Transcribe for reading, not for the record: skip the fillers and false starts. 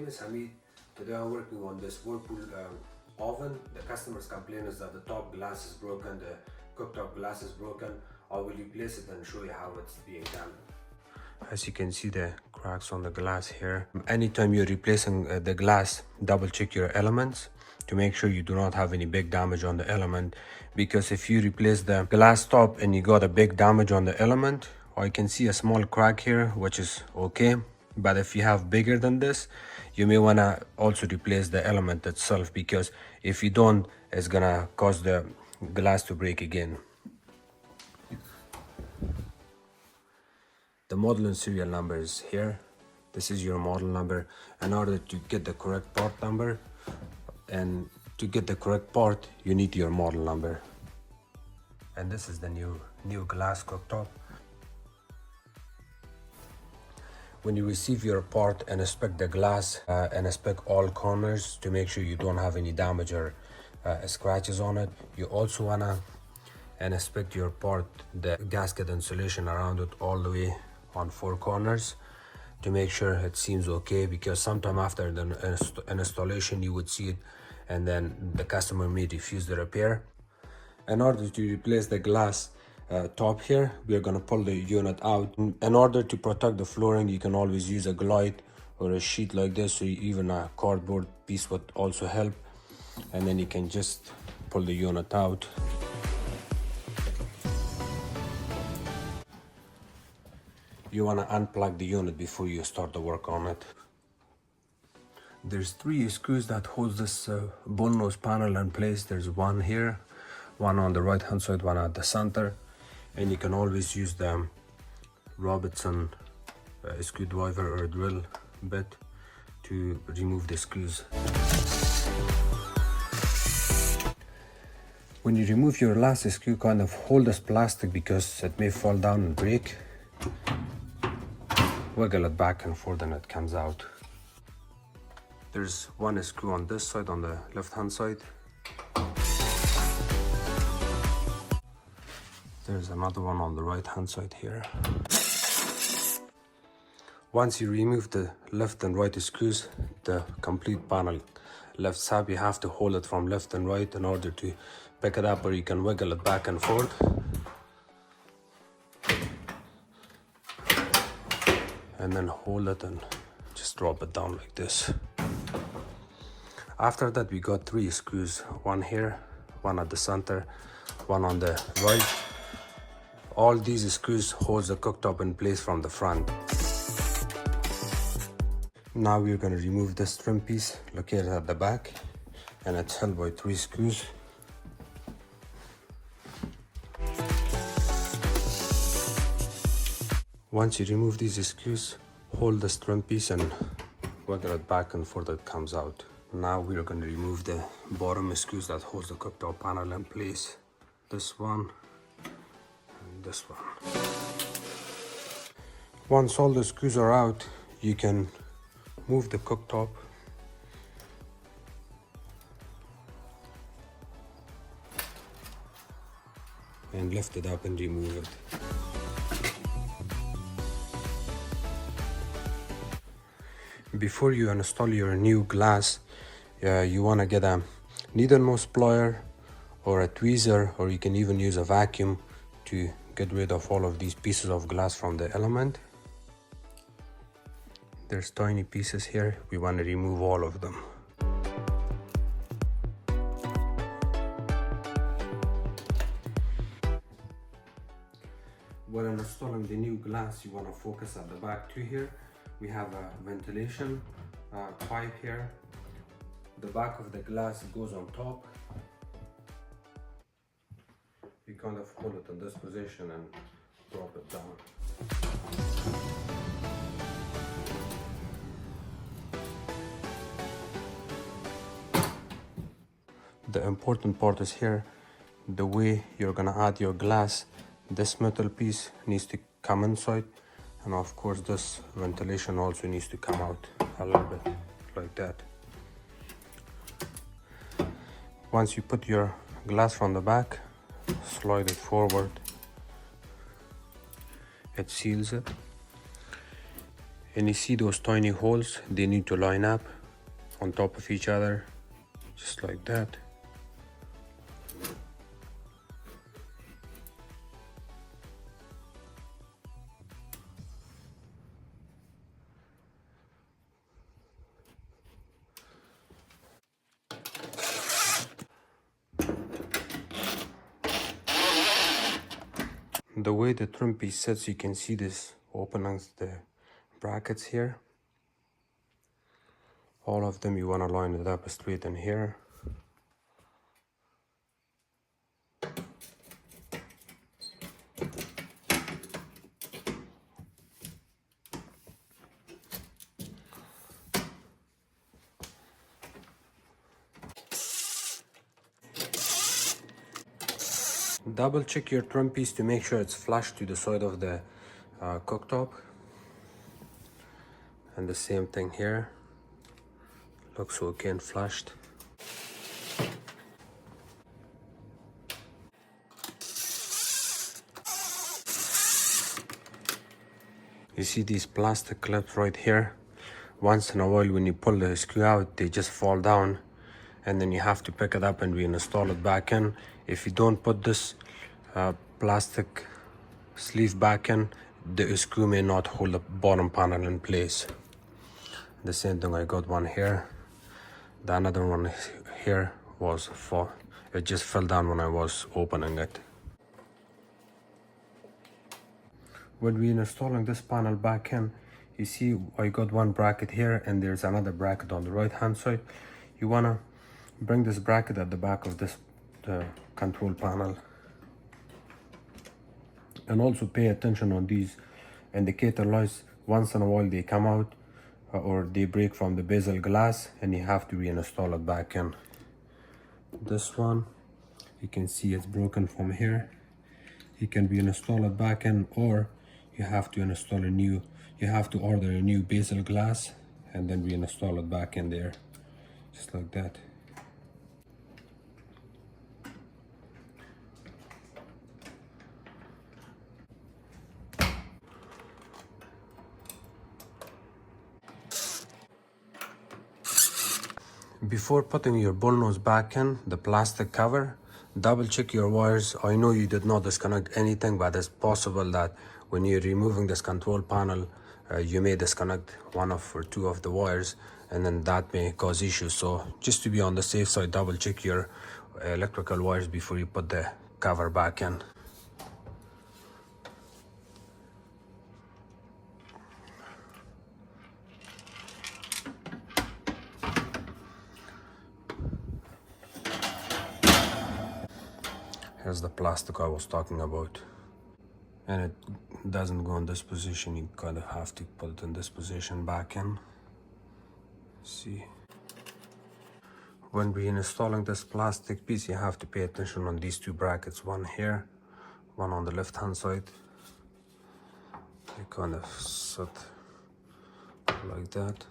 is Hamid. Today I'm working on this Whirlpool oven. The customer's complaint is that the top glass is broken, the cooktop glass is broken. I will replace it and show you how it's being done. As you can see the cracks on the glass here. Anytime you're replacing the glass, double check your elements to make sure you do not have any big damage on the element, because if you replace the glass top and you got a big damage on the element, I can see a small crack here, which is okay, but if you have bigger than this, you may want to also replace the element itself, because if you don't, it's gonna cause the glass to break again. The model and serial number is here. This is your model number. In order to get the correct part number, and to get the correct part, you need your model number. And this is the new glass cooktop. When you receive your part, and inspect the glass and inspect all corners to make sure you don't have any damage or scratches on it. You also wanna inspect your part, the gasket insulation around it all the way on 4 corners to make sure it seems okay, because sometime after the installation you would see it and then the customer may refuse the repair. In order to replace the glass top here, we are going to pull the unit out. In order to protect the flooring, you can always use a glide or a sheet like this, or even a cardboard piece would also help, and then you can just pull the unit out. You want to unplug the unit before you start the work on it. There's 3 screws that hold this bullnose panel in place. There's one here, one on the right hand side, one at the center, and you can always use the Robertson screwdriver or drill bit to remove the screws. When you remove your last screw, kind of hold this plastic because it may fall down and break. Wiggle it back and forth and it comes out. There's one screw on this side, on the left hand side. There's another one on the right hand side here. Once you remove the left and right screws, the complete panel lifts up. You have to hold it from left and right in order to pick it up, or you can wiggle it back and forth. And then hold it and just drop it down like this. After that, we got 3 screws, one here, one at the center, one on the right. All these screws hold the cooktop in place from the front. Now we're going to remove this trim piece located at the back, and it's held by 3 screws. Once you remove these screws, hold the trim piece and wiggle it back and forth, it comes out. Now we are going to remove the bottom screws that hold the cooktop panel in place. This one and this one. Once all the screws are out, you can move the cooktop and lift it up and remove it. Before you install your new glass, you want to get a needle nose plier or a tweezer, or you can even use a vacuum to get rid of all of these pieces of glass from the element. There's tiny pieces here, we want to remove all of them. When installing the new glass, you want to focus at the back too. Here we have a ventilation pipe here. The back of the glass goes on top. You kind of hold it in this position and drop it down. The important part is here, the way you're gonna add your glass. This metal piece needs to come inside, and of course this ventilation also needs to come out a little bit like that. Once you put your glass from the back, slide it forward, it seals it. And you see those tiny holes, they need to line up on top of each other, just like that. The way the trim piece sits, you can see this openings, the brackets here. All of them, you want to line it up straight in here. Double check your trim piece to make sure it's flush to the side of the cooktop. And the same thing here. Looks okay and flushed. You see these plastic clips right here? Once in a while when you pull the screw out, they just fall down, and then you have to pick it up and reinstall it back in. If you don't put this plastic sleeve back in, the screw may not hold the bottom panel in place. The same thing, I got one here. The another one here was it just fell down when I was opening it. When we're installing this panel back in, you see I got one bracket here and there's another bracket on the right hand side. You wanna bring this bracket at the back of this control panel, and also pay attention on these indicator lights. Once in a while they come out or they break from the bezel glass, and you have to reinstall it back in. This one, you can see it's broken from here. You can reinstall it back in, or you have to install a new, you have to order a new bezel glass and then reinstall it back in there, just like that. Before putting your bullnose back in, the plastic cover, double check your wires. I know you did not disconnect anything, but it's possible that when you're removing this control panel, you may disconnect one or two of the wires, and then that may cause issues. So just to be on the safe side, double check your electrical wires before you put the cover back in. Here's the plastic I was talking about, and it doesn't go in this position. You kind of have to put it in this position back in. See, when we're installing this plastic piece, you have to pay attention on these two brackets, one here, one on the left hand side. They kind of sit like that.